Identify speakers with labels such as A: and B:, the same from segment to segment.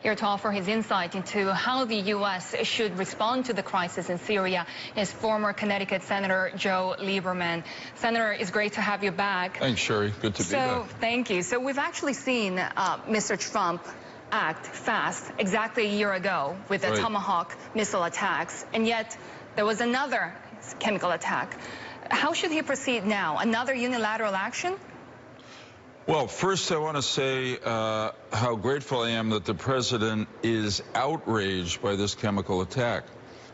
A: Here to offer his insight into how the U.S. should respond to the crisis in Syria is former Connecticut Senator Joe Lieberman. Senator, it's great to have you back.
B: Thanks, Shery. Good to be back.
A: Thank you. So we've actually seen Mr. Trump act fast exactly a year ago with the Tomahawk missile attacks, and yet there was another chemical attack. How should he proceed now? Another unilateral action?
B: Well, first I want to say how grateful I am that the president is outraged by this chemical attack.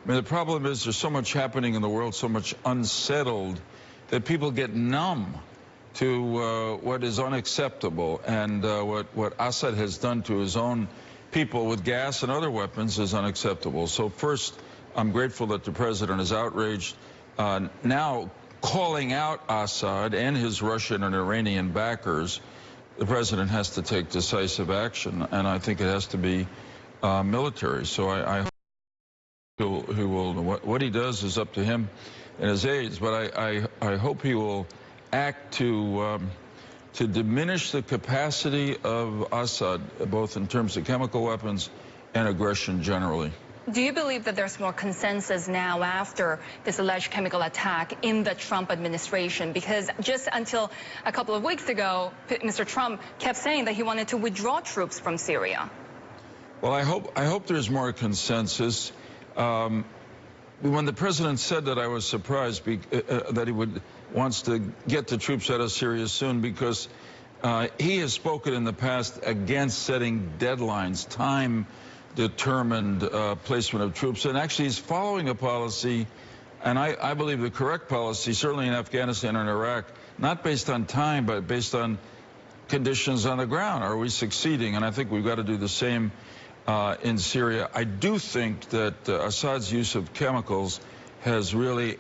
B: I mean, the problem is there's so much happening in the world, so much unsettled, that people get numb to what is unacceptable. And what Assad has done to his own people with gas and other weapons is unacceptable. So first, I'm grateful that the president is outraged. Now, calling out Assad and his Russian and Iranian backers, the president has to take decisive action, and I think it has to be military. So I hope he will, what he does is up to him and his aides, but I hope he will act to diminish the capacity of Assad, both in terms of chemical weapons and aggression generally.
A: Do you believe that there's more consensus now after this alleged chemical attack in the Trump administration? Because just until a couple of weeks ago, Mr. Trump kept saying that he wanted to withdraw troops from Syria.
B: Well, I hope there's more consensus. When the president said that, I was surprised that he wants to get the troops out of Syria soon, because he has spoken in the past against setting deadlines, time-determined placement of troops, and actually he's following a policy, and I believe the correct policy, certainly in Afghanistan and Iraq, not based on time, but based on conditions on the ground. Are we succeeding? And I think we've got to do the same in Syria. I do think that Assad's use of chemicals has really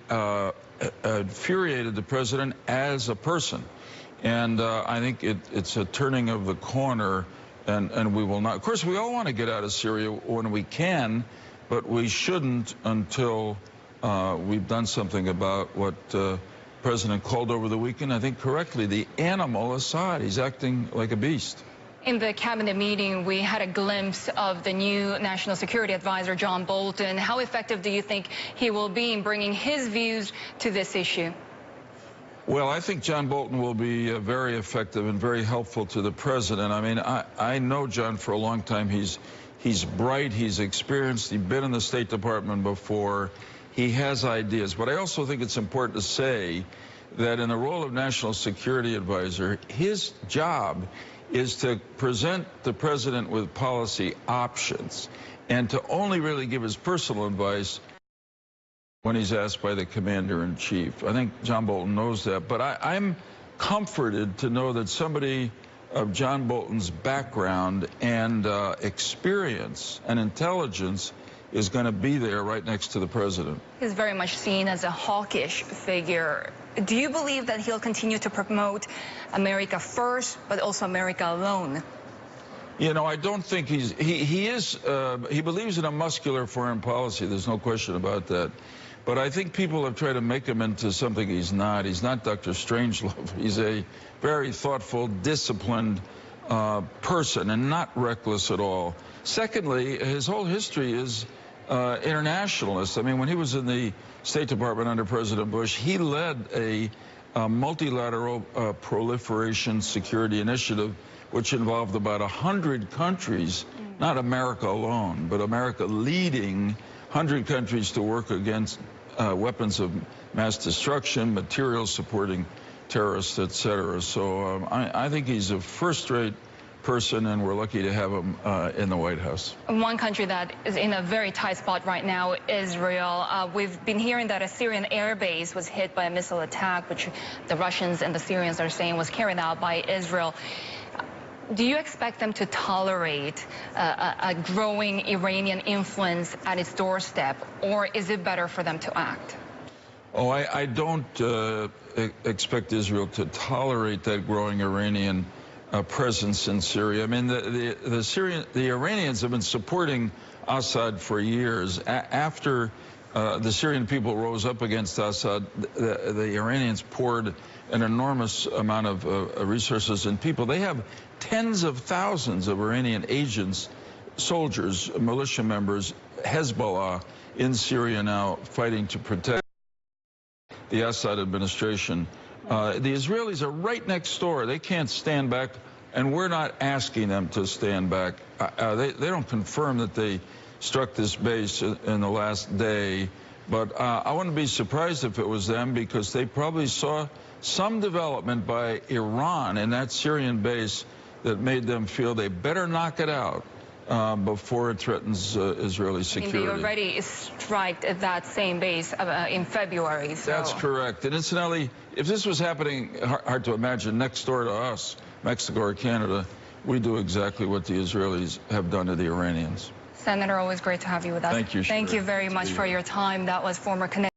B: infuriated the president as a person. And I think it's a turning of the corner, and we will not. Of course, we all want to get out of Syria when we can, but we shouldn't until we've done something about what the president called over the weekend, I think correctly, the animal Assad. He's acting like a beast.
A: In the cabinet meeting, we had a glimpse of the new National Security Advisor, John Bolton. How effective do you think he will be in bringing his views to this issue?
B: Well, I think John Bolton will be very effective and very helpful to the president. I mean, I know John for a long time. He's bright, he's experienced, he's been in the State Department before. He has ideas. But I also think it's important to say that in the role of National Security Advisor, his job is to present the president with policy options and to only really give his personal advice when he's asked by the commander-in-chief. I think John Bolton knows that, but I'm comforted to know that somebody of John Bolton's background and experience and intelligence is going to be there right next to the president.
A: He's very much seen as a hawkish figure. Do you believe that he'll continue to promote America first, but also America alone?
B: You know, I don't think he believes in a muscular foreign policy. There's no question about that. But I think people have tried to make him into something he's not. He's not Dr. Strangelove. He's a very thoughtful, disciplined person and not reckless at all. Secondly, his whole history is internationalist. I mean, when he was in the State Department under President Bush, he led a multilateral proliferation security initiative, which involved about 100 countries, not America alone, but America leading 100 countries to work against weapons of mass destruction, materials supporting terrorists, etc. So I think he's a first-rate person, and we're lucky to have him in the White House.
A: One country that is in a very tight spot right now, Israel. We've been hearing that a Syrian airbase was hit by a missile attack, which the Russians and the Syrians are saying was carried out by Israel. Do you expect them to tolerate a growing Iranian influence at its doorstep, or is it better for them to act?
B: Oh, I don't expect Israel to tolerate that growing Iranian presence in Syria. I mean, the Iranians have been supporting Assad for years. After the Syrian people rose up against Assad, the Iranians poured an enormous amount of resources and people. They have tens of thousands of Iranian agents soldiers, militia members, Hezbollah in Syria now fighting to protect the Assad administration. The Israelis are right next door. They can't stand back, and we're not asking them to stand back. They don't confirm that they struck this base in the last day, but I wouldn't be surprised if it was them, because they probably saw some development by Iran in that Syrian base that made them feel they better knock it out before it threatens Israeli security.
A: They already struck at that same base in February. So.
B: That's correct. And incidentally, if this was happening, hard to imagine, next door to us, Mexico or Canada, we do exactly what the Israelis have done to the Iranians.
A: Senator, always great to have you with us.
B: Thank you, Shery.
A: Thank you very much for your time. That was former Canadian